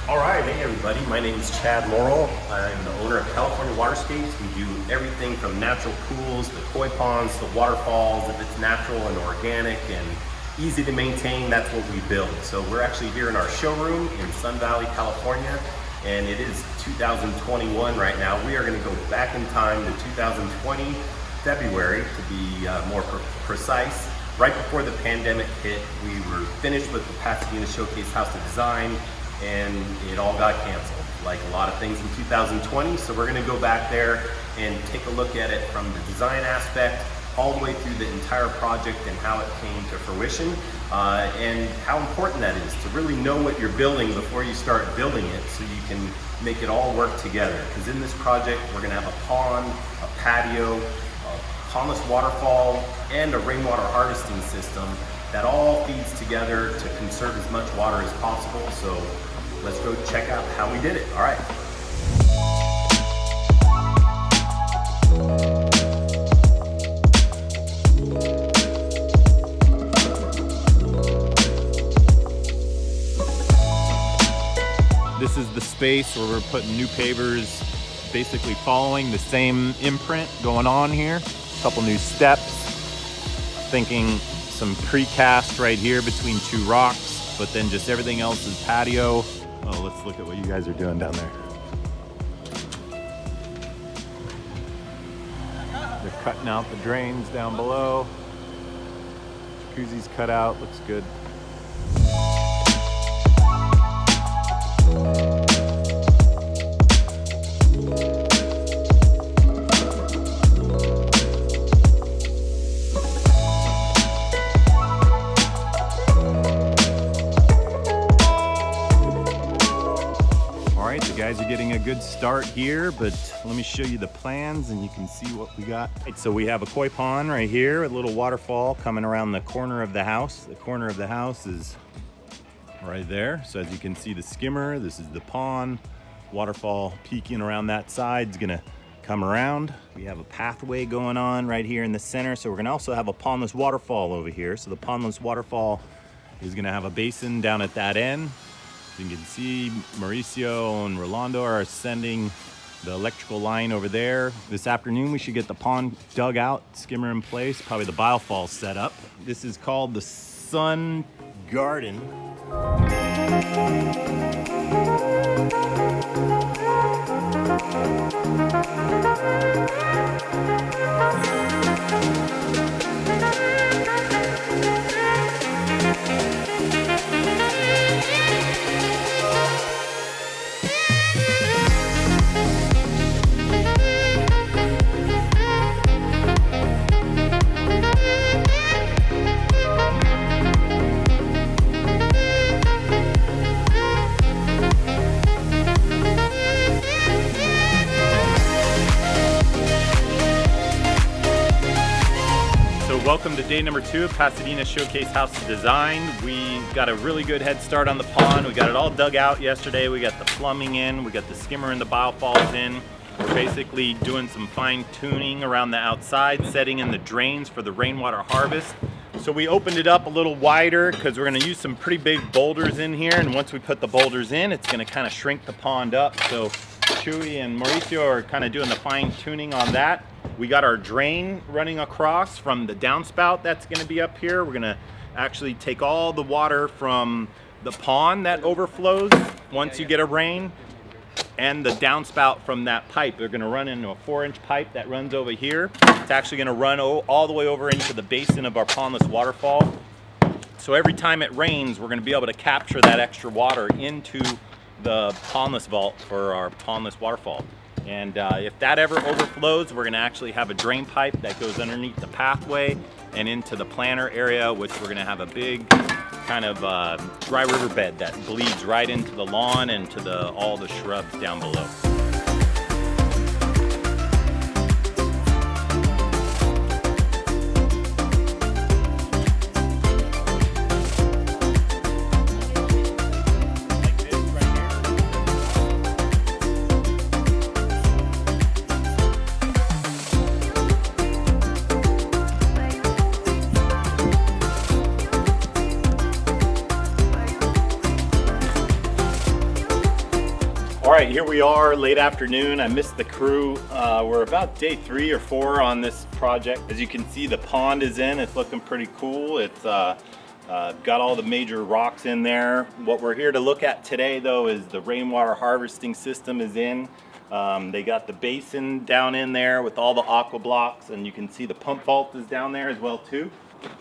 All right, hey everybody, my name is Chad Morrill. I'm the owner of California Waterscapes. We do everything from natural pools, to koi ponds, to waterfalls. If it's natural and organic and easy to maintain, that's what we build. So we're actually here in our showroom in Sun Valley, California, and it is 2021 right now. We are gonna go back in time to 2020, February to be more precise. Right before the pandemic hit, we were finished with the Pasadena Showcase House of Design, and it all got canceled, like a lot of things in 2020. So we're gonna go back there and take a look at it from the design aspect, all the way through the entire project and how it came to fruition, and how important that is to really know what you're building before you start building it, so you can make it all work together. Because in this project, we're gonna have a pond, a patio, a pondless waterfall, and a rainwater harvesting system that all feeds together to conserve as much water as possible. So let's go check out how we did it. All right. This is the space where we're putting new pavers, basically following the same imprint going on here. A couple new steps, thinking some precast right here between two rocks, but then just everything else is patio. Oh, let's look at what you guys are doing down there. They're cutting out the drains down below. Jacuzzi's cut out, looks good. Guys are getting a good start here, but let me show you the plans and you can see what we got. Right, so we have a koi pond right here, a little waterfall coming around the corner of the house. The corner of the house is right there. So as you can see, the skimmer, this is the pond. Waterfall peeking around that side is gonna come around. We have a pathway going on right here in the center. So we're gonna also have a pondless waterfall over here. So the pondless waterfall is gonna have a basin down at that end. You can see Mauricio and Rolando are sending the electrical line over there. This afternoon, we should get the pond dug out, skimmer in place, probably the biofall set up. This is called the Sun Garden. Welcome to day number 2 of Pasadena Showcase House of Design. We got a really good head start on the pond. We got it all dug out yesterday. We got the plumbing in, we got the skimmer and the biofalls in. We're basically doing some fine tuning around the outside, setting in the drains for the rainwater harvest. So we opened it up a little wider because we're gonna use some pretty big boulders in here, and once we put the boulders in, it's gonna kind of shrink the pond up. So Chewy and Mauricio are kind of doing the fine tuning on that. We got our drain running across from the downspout that's going to be up here. We're going to actually take all the water from the pond that overflows once you get a rain, and the downspout from that pipe. They're going to run into a 4-inch pipe that runs over here. It's actually going to run all the way over into the basin of our pondless waterfall. So every time it rains, we're going to be able to capture that extra water into the pondless vault for our pondless waterfall. And if that ever overflows, we're gonna actually have a drain pipe that goes underneath the pathway and into the planter area, which we're gonna have a big kind of dry riverbed that bleeds right into the lawn and to all the shrubs down below. right, here we are, late afternoon. I missed the crew. We're about day 3 or 4 on this project. As you can see, the pond is in. It's looking pretty cool. It's got all the major rocks in there. What we're here to look at today, though, is the rainwater harvesting system is in. They got the basin down in there with all the aqua blocks, and you can see the pump vault is down there as well too.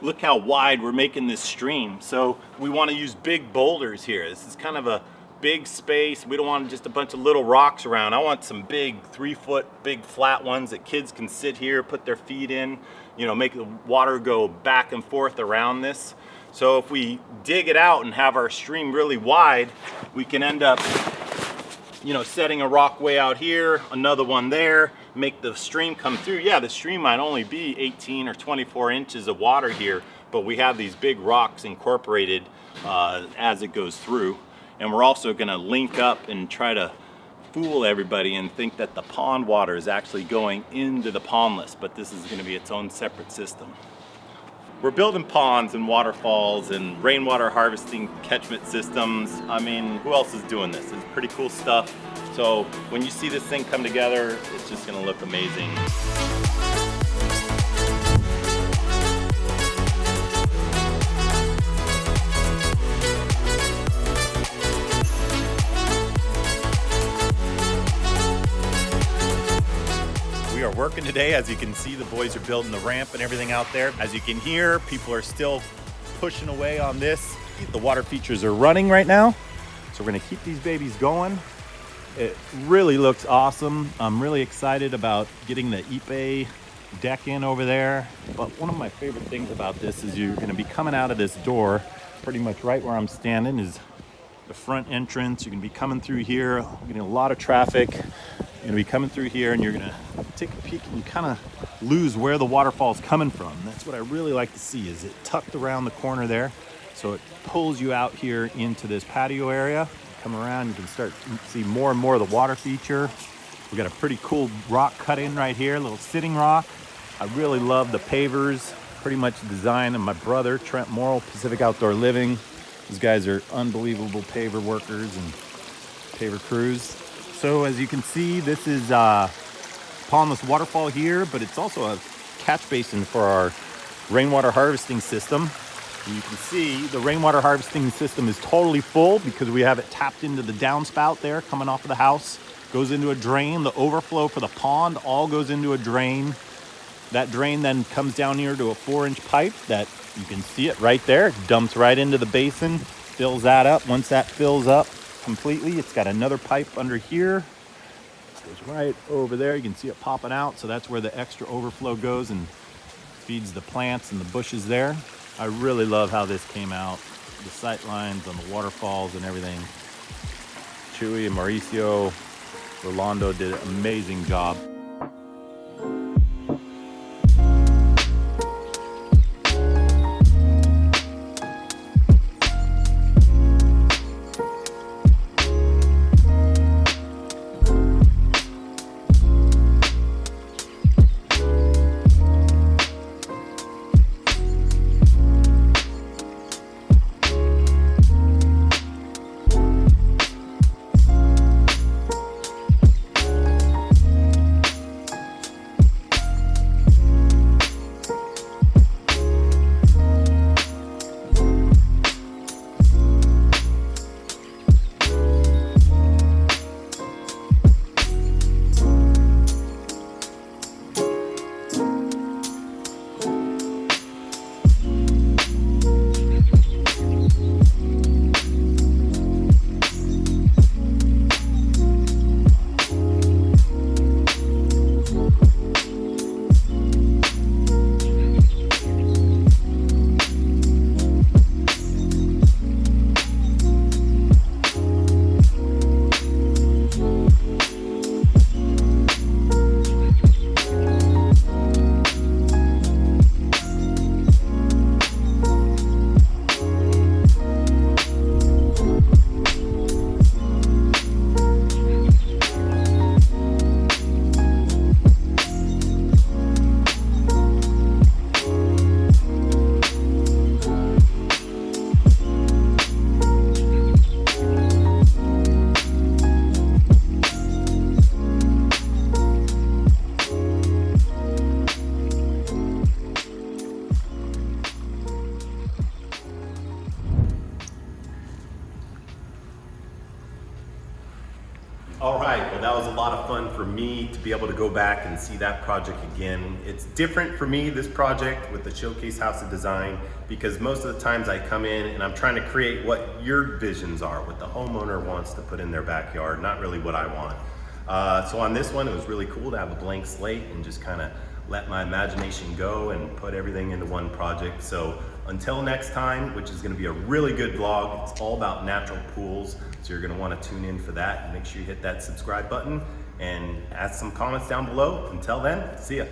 Look how wide we're making this stream. So we want to use big boulders here. This is kind of a big space. We don't want just a bunch of little rocks around. I want some big 3-foot big flat ones that kids can sit here, put their feet in, you know, make the water go back and forth around this. So if we dig it out and have our stream really wide, we can end up, you know, setting a rock way out here, another one there, make the stream come through. Yeah, the stream might only be 18 or 24 inches of water here, but we have these big rocks incorporated as it goes through. And we're also gonna link up and try to fool everybody and think that the pond water is actually going into the pondless, but this is gonna be its own separate system. We're building ponds and waterfalls and rainwater harvesting catchment systems. I mean, who else is doing this? It's pretty cool stuff. So when you see this thing come together, it's just gonna look amazing. We are working today. As you can see, the boys are building the ramp and everything out there. As you can hear, people are still pushing away on this. The water features are running right now, so we're gonna keep these babies going. It really looks awesome. I'm really excited about getting the Ipe deck in over there. But one of my favorite things about this is you're gonna be coming out of this door, pretty much right where I'm standing is the front entrance. You're gonna be coming through here. We're getting a lot of traffic. You're gonna be coming through here and you're gonna take a peek and you kind of lose where the waterfall is coming from. That's what I really like to see, is it tucked around the corner there. So it pulls you out here into this patio area. Come around, you can start to see more and more of the water feature. We got a pretty cool rock cut in right here, a little sitting rock. I really love the pavers, pretty much designed by my brother, Trent Morrill, Pacific Outdoor Living. These guys are unbelievable paver workers and paver crews. So as you can see, this is pondless waterfall here, but it's also a catch basin for our rainwater harvesting system. And you can see the rainwater harvesting system is totally full because we have it tapped into the downspout there coming off of the house. Goes into a drain. The overflow for the pond all goes into a drain. That drain then comes down here to a 4-inch pipe that you can see it right there. It dumps right into the basin, fills that up. Once that fills up completely, it's got another pipe under here. It goes right over there. You can see it popping out. So that's where the extra overflow goes and feeds the plants and the bushes there. I really love how this came out. The sight lines on the waterfalls and everything. Chewy and Mauricio Rolando did an amazing job. All right, well that was a lot of fun for me to be able to go back and see that project again. It's different for me, this project with the Showcase House of Design, because most of the times I come in and I'm trying to create what your visions are, what the homeowner wants to put in their backyard, not really what I want. So on this one, it was really cool to have a blank slate and just kind of let my imagination go and put everything into one project. So until next time, which is going to be a really good vlog, it's all about natural pools. So you're going to want to tune in for that, and make sure you hit that subscribe button and ask some comments down below. Until then, see ya.